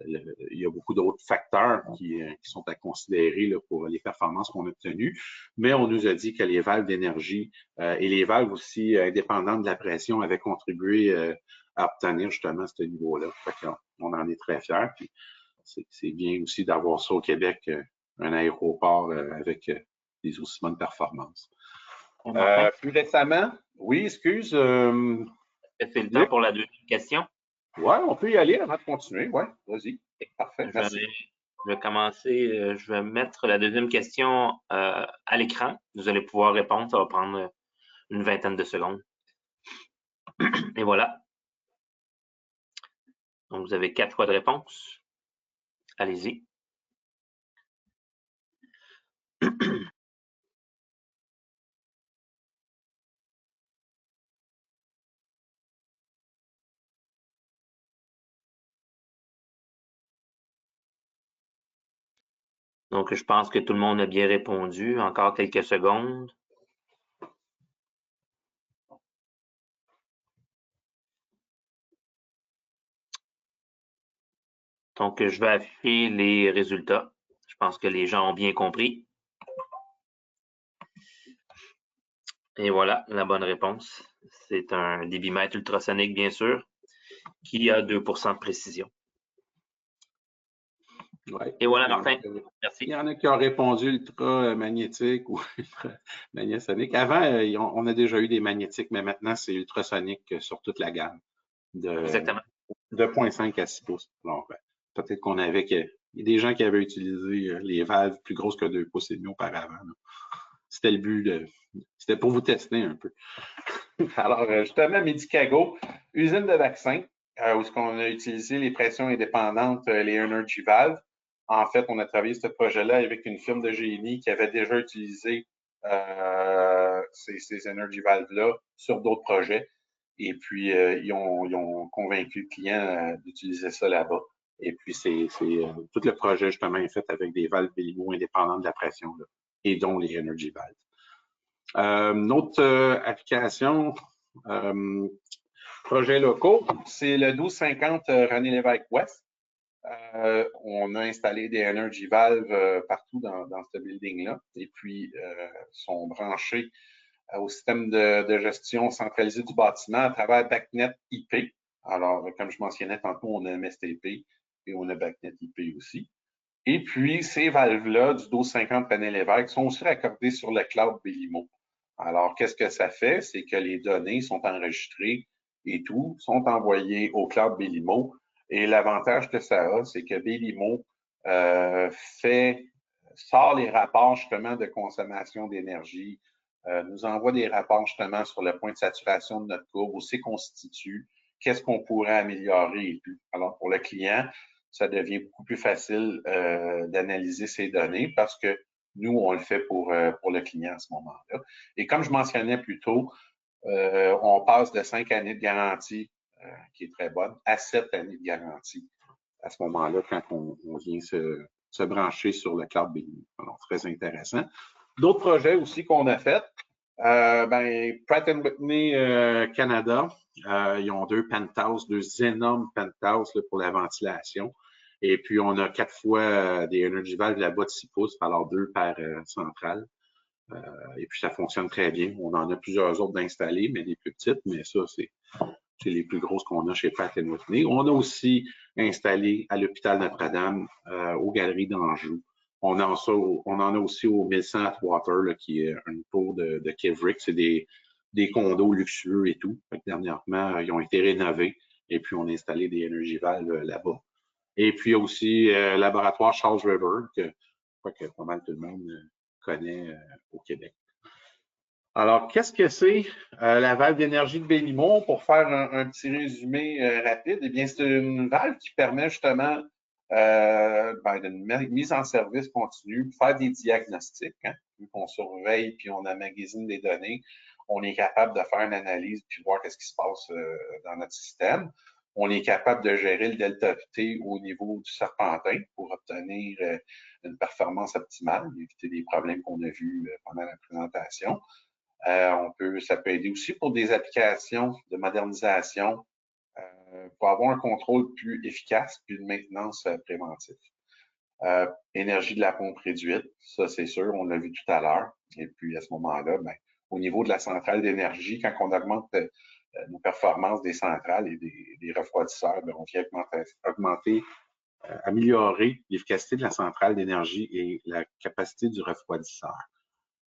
il y a beaucoup d'autres facteurs qui sont à considérer là, pour les performances qu'on a obtenues, mais on nous a dit que les valves d'énergie et les valves aussi indépendantes de la pression avaient contribué à obtenir justement ce niveau-là. On en est très fiers. Puis c'est bien aussi d'avoir ça au Québec, un aéroport avec des aussi bonnes performances. Plus récemment, oui, excuse. C'est le temps pour la deuxième question. Oui, on peut y aller avant de continuer. Oui, vas-y. Parfait, merci. Je vais commencer, je vais mettre la deuxième question à l'écran. Vous allez pouvoir répondre, ça va prendre une vingtaine de secondes. Et voilà. Donc, vous avez 4 choix de réponse. Allez-y. Donc, je pense que tout le monde a bien répondu. Encore quelques secondes. Donc, je vais afficher les résultats. Je pense que les gens ont bien compris. Et voilà, la bonne réponse. C'est un débitmètre ultrasonique, bien sûr, qui a 2% de précision. Ouais. Et voilà, Martin. Merci. Il y en a qui ont répondu ultramagnétique ou ultramagnétosonique. Avant, on a déjà eu des magnétiques, mais maintenant, c'est ultrasonique sur toute la gamme. Exactement. De 0.5 à 6 pouces. Alors, peut-être qu'on avait il y a des gens qui avaient utilisé les valves plus grosses que 2 pouces et demi auparavant. C'était le but c'était pour vous tester un peu. Alors, justement, Medicago, usine de vaccins, où est-ce qu'on a utilisé les pressions indépendantes, les Energy Valves. En fait, on a travaillé ce projet-là avec une firme de génie qui avait déjà utilisé ces Energy Valves-là sur d'autres projets. Et puis, ils ont convaincu le client d'utiliser ça là-bas. Et puis, tout le projet, justement, est fait avec des valves Belimo indépendantes de la pression, là, et dont les Energy Valves. Une autre application, projets locaux, c'est le 1250 René Lévesque Ouest. On a installé des Energy Valves partout dans ce building-là et puis sont branchés au système de gestion centralisé du bâtiment à travers BACnet IP. Alors, comme je mentionnais tantôt, on a MSTP et on a BACnet IP aussi. Et puis, ces valves-là du 1250 René Lévesque sont aussi raccordées sur le cloud Belimo. Alors, qu'est-ce que ça fait? C'est que les données sont enregistrées et tout, sont envoyées au cloud Belimo. Et l'avantage que ça a, c'est que Belimo sort les rapports justement de consommation d'énergie, nous envoie des rapports justement sur le point de saturation de notre courbe, où c'est constitue, qu'est-ce qu'on pourrait améliorer et tout. Alors, pour le client, ça devient beaucoup plus facile d'analyser ces données parce que nous, on le fait pour le client à ce moment-là. Et comme je mentionnais plus tôt, on passe de 5 années de garantie, qui est très bonne, à 7 années de garantie à ce moment-là quand on vient se brancher sur le cloud Belimo. Alors, très intéressant. D'autres projets aussi qu'on a fait, Pratt & Whitney Canada, ils ont 2 penthouses, 2 énormes penthouses là, pour la ventilation. Et puis, on a 4 fois des Energy Valves là-bas de 6 pouces, alors 2 par centrale. Et puis, ça fonctionne très bien. On en a plusieurs autres d'installés, mais des plus petites, mais ça, c'est les plus grosses qu'on a chez Pratt & Whitney. On a aussi installé à l'hôpital Notre-Dame, aux Galeries d'Anjou. On en a aussi au 1100 Atwater, là, qui est une tour de Kevrick. C'est des condos luxueux et tout. Dernièrement, ils ont été rénovés et puis on a installé des Energy Valves là-bas. Et puis aussi, laboratoire Charles River, que je crois que pas mal tout le monde connaît au Québec. Alors, qu'est-ce que c'est la valve d'énergie de Belimo? Pour faire un petit résumé rapide, eh bien, c'est une valve qui permet justement d'une mise en service continue, faire des diagnostics. Hein, vu qu'on surveille puis on emmagasine des données, on est capable de faire une analyse puis voir qu'est-ce qui se passe dans notre système. On est capable de gérer le delta T au niveau du serpentin pour obtenir une performance optimale, éviter des problèmes qu'on a vus pendant la présentation. Ça peut aider aussi pour des applications de modernisation pour avoir un contrôle plus efficace puis une maintenance préventive. Énergie de la pompe réduite, ça c'est sûr, on l'a vu tout à l'heure. Et puis à ce moment-là, ben, au niveau de la centrale d'énergie, quand on augmente nos performances des centrales et des refroidisseurs, ben, on vient améliorer l'efficacité de la centrale d'énergie et la capacité du refroidisseur.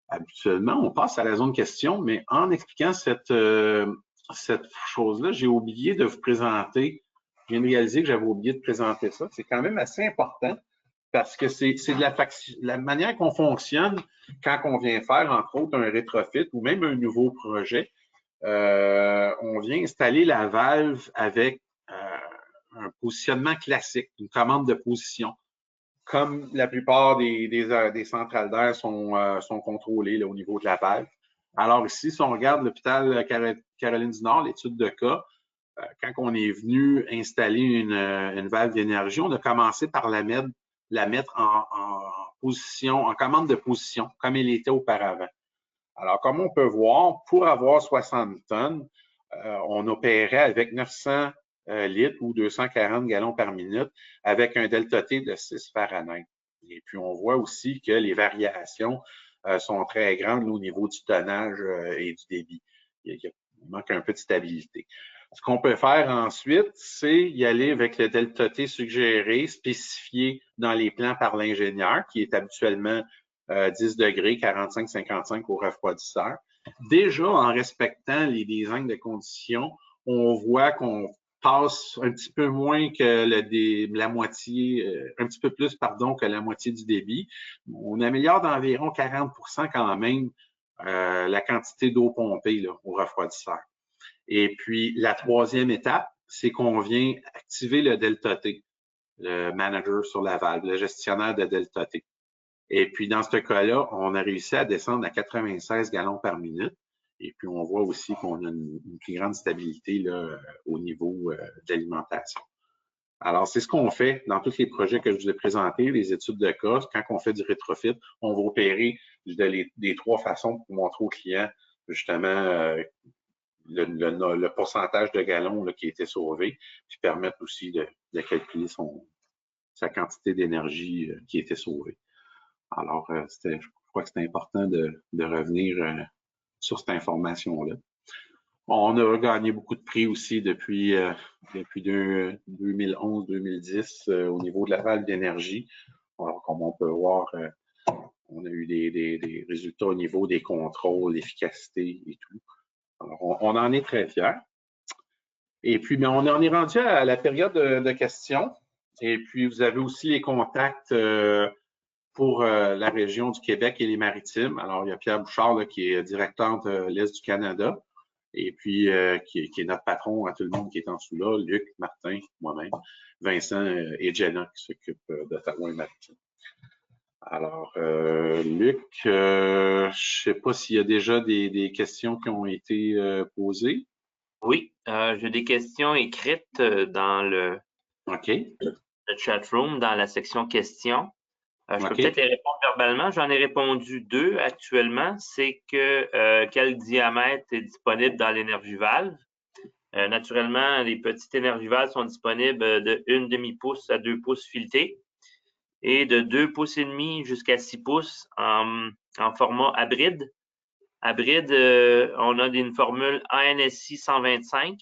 Habituellement, on passe à la zone question, mais en expliquant cette chose-là, j'ai oublié de vous présenter, je viens de réaliser que j'avais oublié de présenter ça. C'est quand même assez important parce que c'est de la manière qu'on fonctionne quand on vient faire, entre autres, un rétrofit ou même un nouveau projet. On vient installer la valve avec un positionnement classique, une commande de position. Comme la plupart des centrales d'air sont contrôlées là, au niveau de la valve. Alors ici, si on regarde l'hôpital Caroline du Nord, l'étude de cas, quand on est venu installer une valve d'énergie, on a commencé par la mettre en position, en commande de position, comme elle était auparavant. Alors, comme on peut voir, pour avoir 60 tonnes, on opérait avec 900 litres ou 240 gallons par minute avec un delta T de 6 Fahrenheit. Et puis, on voit aussi que les variations sont très grandes au niveau du tonnage et du débit. Il manque un peu de stabilité. Ce qu'on peut faire ensuite, c'est y aller avec le delta T suggéré, spécifié dans les plans par l'ingénieur, qui est habituellement 10 degrés, 45-55 au refroidisseur. Déjà, en respectant les designs de conditions, on voit qu'on passe un petit peu moins que la moitié, un petit peu plus, pardon, que la moitié du débit. On améliore d'environ 40% quand même la quantité d'eau pompée là, au refroidisseur. Et puis, la troisième étape, c'est qu'on vient activer le delta T, le manager sur la valve, le gestionnaire de delta T. Et puis, dans ce cas-là, on a réussi à descendre à 96 gallons par minute. Et puis, on voit aussi qu'on a une plus grande stabilité là, au niveau de l'alimentation. Alors, c'est ce qu'on fait dans tous les projets que je vous ai présentés, les études de cas. Quand on fait du rétrofit, on va opérer des trois façons pour montrer au client, justement, le pourcentage de gallons là, qui a été sauvé, puis permettre aussi de calculer sa quantité d'énergie qui a été sauvée. Alors, je crois que c'est important de revenir sur cette information-là. On a gagné beaucoup de prix aussi depuis 2011-2010 au niveau de la valve d'énergie. Alors, comme on peut voir, on a eu des résultats au niveau des contrôles, l'efficacité et tout. Alors, on en est très fiers. Et puis, mais on en est rendu à la période de questions. Et puis, vous avez aussi les contacts pour la région du Québec et les Maritimes. Alors, il y a Pierre Bouchard là, qui est directeur de l'Est du Canada. Et puis, qui est notre patron à tout le monde qui est en dessous là, Luc, Martin, moi-même, Vincent et Jenna qui s'occupent d'Ottawa et Maritime. Alors, Luc, je ne sais pas s'il y a déjà des questions qui ont été posées. Oui, j'ai des questions écrites dans le chat room, dans la section questions. Je peux peut-être les répondre verbalement. J'en ai répondu 2 actuellement. C'est que quel diamètre est disponible dans l'énergie-valve? Naturellement, les petites énergie-valves sont disponibles de 1 demi-pouce à 2 pouces filetés et de 2 pouces et demi jusqu'à 6 pouces en format hybride. Hybride, on a une formule ANSI 125,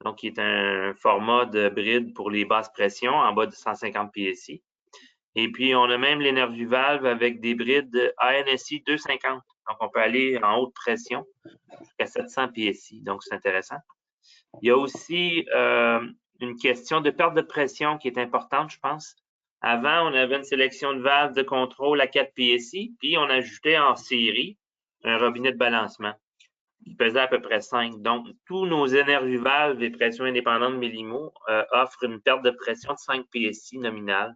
donc qui est un format de bride pour les basses pressions en bas de 150 PSI. Et puis, on a même l'énergie-valve avec des brides ANSI 250. Donc, on peut aller en haute pression jusqu'à 700 PSI. Donc, c'est intéressant. Il y a aussi une question de perte de pression qui est importante, je pense. Avant, on avait une sélection de valves de contrôle à 4 PSI, puis on ajoutait en série un robinet de balancement qui pesait à peu près 5. Donc, tous nos énergie-valves et pression indépendante millimo offrent une perte de pression de 5 PSI nominale.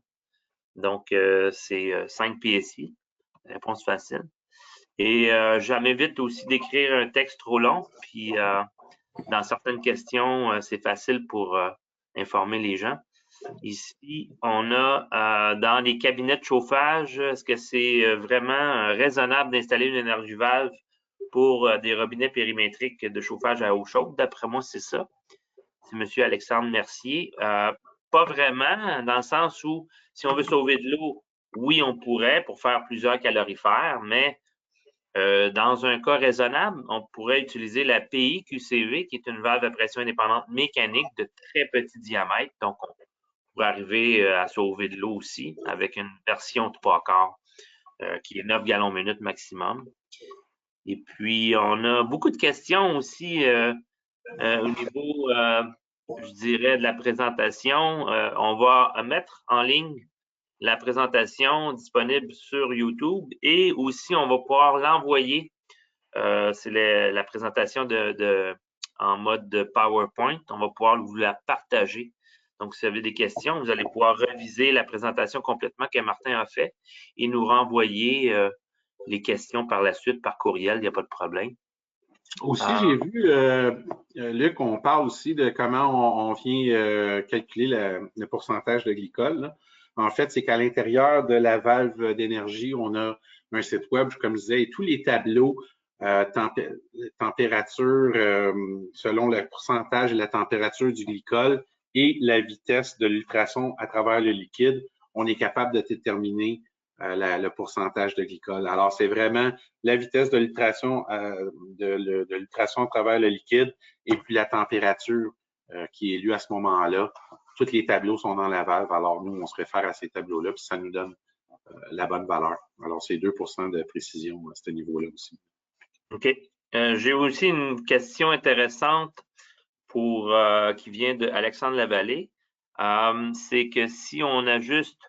Donc, c'est 5 PSI. Réponse facile. Et j'évite aussi d'écrire un texte trop long. Puis, dans certaines questions, c'est facile pour informer les gens. Ici, on a dans les cabinets de chauffage, est-ce que c'est vraiment raisonnable d'installer une énergie-valve pour des robinets périmétriques de chauffage à eau chaude? D'après moi, c'est ça. c'est M. Alexandre Mercier. Pas vraiment, dans le sens où si on veut sauver de l'eau, oui, on pourrait pour faire plusieurs calorifères, mais dans un cas raisonnable, on pourrait utiliser la PI-QCV, qui est une valve à pression indépendante mécanique de très petit diamètre. Donc, on pourrait arriver à sauver de l'eau aussi avec une version 3/4 qui est 9 gallons minute maximum. Et puis, on a beaucoup de questions aussi au niveau, je dirais, de la présentation. On va mettre en ligne la présentation disponible sur YouTube et aussi on va pouvoir l'envoyer. C'est la présentation en mode de PowerPoint. On va pouvoir vous la partager. Donc, si vous avez des questions, vous allez pouvoir réviser la présentation complètement que Martin a fait et nous renvoyer les questions par la suite par courriel. Il n'y a pas de problème. Aussi, j'ai vu, Luc, on parle aussi de comment on vient calculer le pourcentage de glycol, là. En fait, c'est qu'à l'intérieur de la valve d'énergie, on a un site web, comme je disais, et tous les tableaux température selon le pourcentage et la température du glycol et la vitesse de l'ultrason à travers le liquide, on est capable de déterminer le pourcentage de glycol. Alors, c'est vraiment la vitesse de l'ultrason de l'ultrason à travers le liquide et puis la température qui est lue à ce moment-là. Tous les tableaux sont dans la valve. Alors, nous, on se réfère à ces tableaux-là, puis ça nous donne la bonne valeur. Alors, c'est 2 de précision à ce niveau-là aussi. OK. J'ai aussi une question intéressante qui vient de Alexandre Lavallée. C'est que si on ajuste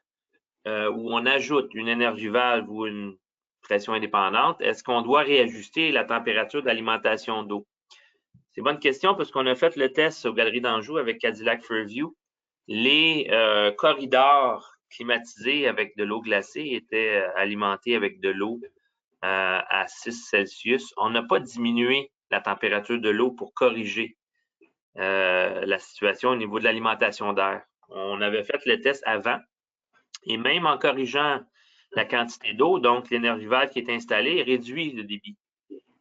ou on ajoute une énergie valve ou une pression indépendante, est-ce qu'on doit réajuster la température d'alimentation d'eau? C'est une bonne question parce qu'on a fait le test aux Galeries d'Anjou avec Cadillac Fairview. Les corridors climatisés avec de l'eau glacée étaient alimentés avec de l'eau à 6 Celsius. On n'a pas diminué la température de l'eau pour corriger la situation au niveau de l'alimentation d'air. On avait fait le test avant et même en corrigeant la quantité d'eau, donc l'énergie valve qui est installée, réduit le débit.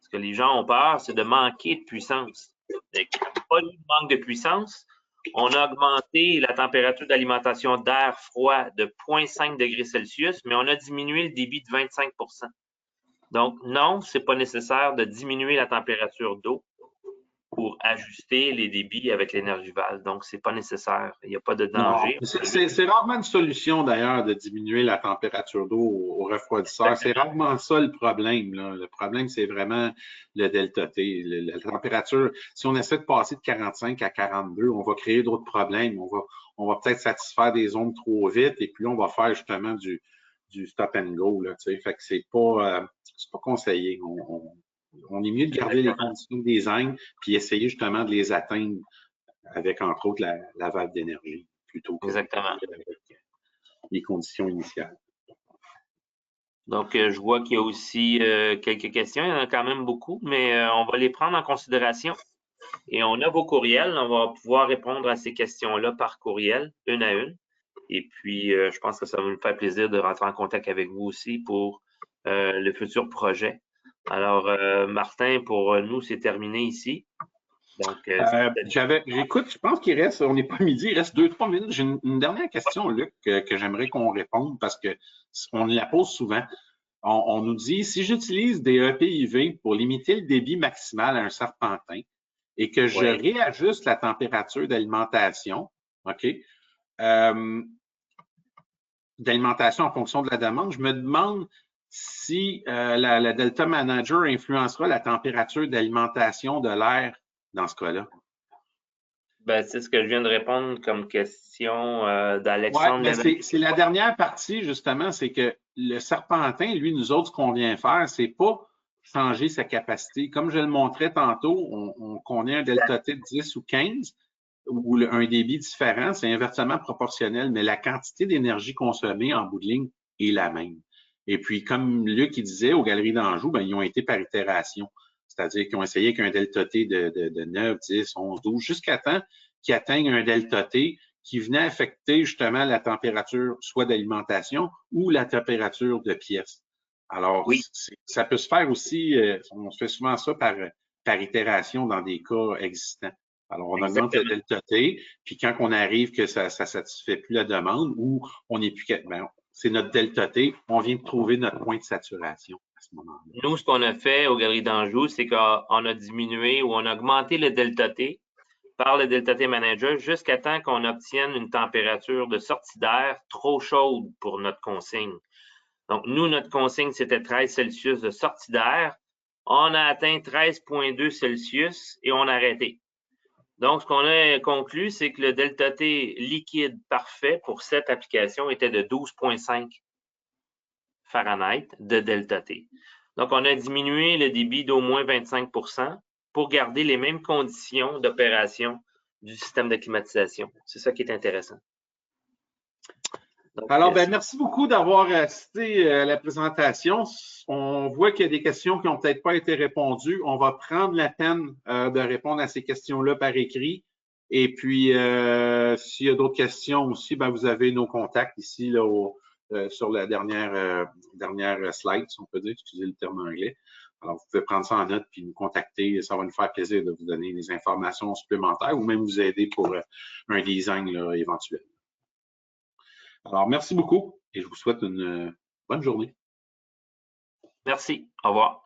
Ce que les gens ont peur, c'est de manquer de puissance. Il n'y a pas eu de manque de puissance. On a augmenté la température d'alimentation d'air froid de 0,5 degrés Celsius, mais on a diminué le débit de 25 %. Donc, non, ce n'est pas nécessaire de diminuer la température d'eau pour ajuster les débits avec l'énergie valve. Donc, ce n'est pas nécessaire. Il n'y a pas de danger. C'est rarement une solution, d'ailleurs, de diminuer la température d'eau au refroidisseur. C'est rarement ça le problème, là. Le problème, c'est vraiment le delta T. La température, si on essaie de passer de 45 à 42, on va créer d'autres problèmes. On va peut-être satisfaire des zones trop vite et puis on va faire justement du stop and go, là, tu sais. Fait que c'est pas conseillé. On est mieux de garder les conditions de design puis essayer justement de les atteindre avec, entre autres, la valve d'énergie plutôt que avec les conditions initiales. Donc, je vois qu'il y a aussi quelques questions. Il y en a quand même beaucoup, mais on va les prendre en considération. Et on a vos courriels. On va pouvoir répondre à ces questions-là par courriel, une à une. Et puis, je pense que ça va nous faire plaisir de rentrer en contact avec vous aussi pour le futur projet. Alors, Martin, pour nous, c'est terminé ici. Donc, j'écoute, je pense qu'il reste, on n'est pas midi, il reste 2-3 minutes. J'ai une dernière question, Luc, que j'aimerais qu'on réponde parce qu'on la pose souvent. On nous dit, si j'utilise des EPIV pour limiter le débit maximal à un serpentin et que je réajuste la température d'alimentation, OK, d'alimentation en fonction de la demande, je me demande si la Delta Manager influencera la température d'alimentation de l'air dans ce cas-là. Ben, c'est ce que je viens de répondre comme question d'Alexandre. Ouais, c'est la dernière partie, justement, c'est que le serpentin, lui, nous autres, ce qu'on vient faire, c'est pas changer sa capacité. Comme je le montrais tantôt, qu'on ait un delta T de 10 ou 15 ou un débit différent, c'est inversement proportionnel, mais la quantité d'énergie consommée en bout de ligne est la même. Et puis, comme Luc il disait, aux Galeries d'Anjou, ben, ils ont été par itération. C'est-à-dire qu'ils ont essayé avec un delta T de 9, 10, 11, 12, jusqu'à temps qu'ils atteignent un delta T qui venait affecter justement la température soit d'alimentation ou la température de pièce. Alors, ça peut se faire aussi, on se fait souvent ça par itération dans des cas existants. Alors, on augmente le delta T, puis quand on arrive que ça ne satisfait plus la demande ou on n'est plus capable, c'est notre delta T, on vient de trouver notre point de saturation à ce moment-là. Nous, ce qu'on a fait aux Galeries d'Anjou, c'est qu'on a diminué ou on a augmenté le delta T par le delta T manager jusqu'à temps qu'on obtienne une température de sortie d'air trop chaude pour notre consigne. Donc, nous, notre consigne, c'était 13 Celsius de sortie d'air. On a atteint 13,2 Celsius et on a arrêté. Donc, ce qu'on a conclu, c'est que le delta T liquide parfait pour cette application était de 12,5 Fahrenheit de delta T. Donc, on a diminué le débit d'au moins 25 pour garder les mêmes conditions d'opération du système de climatisation. C'est ça qui est intéressant. Donc, alors, merci beaucoup d'avoir assisté à la présentation. On voit qu'il y a des questions qui n'ont peut-être pas été répondues. On va prendre la peine de répondre à ces questions-là par écrit. Et puis, s'il y a d'autres questions aussi, vous avez nos contacts ici là, sur la dernière slide, si on peut dire, excusez le terme anglais. Alors, vous pouvez prendre ça en note puis nous contacter. Ça va nous faire plaisir de vous donner des informations supplémentaires ou même vous aider pour un design là, éventuel. Alors, merci beaucoup et je vous souhaite une bonne journée. Merci. Au revoir.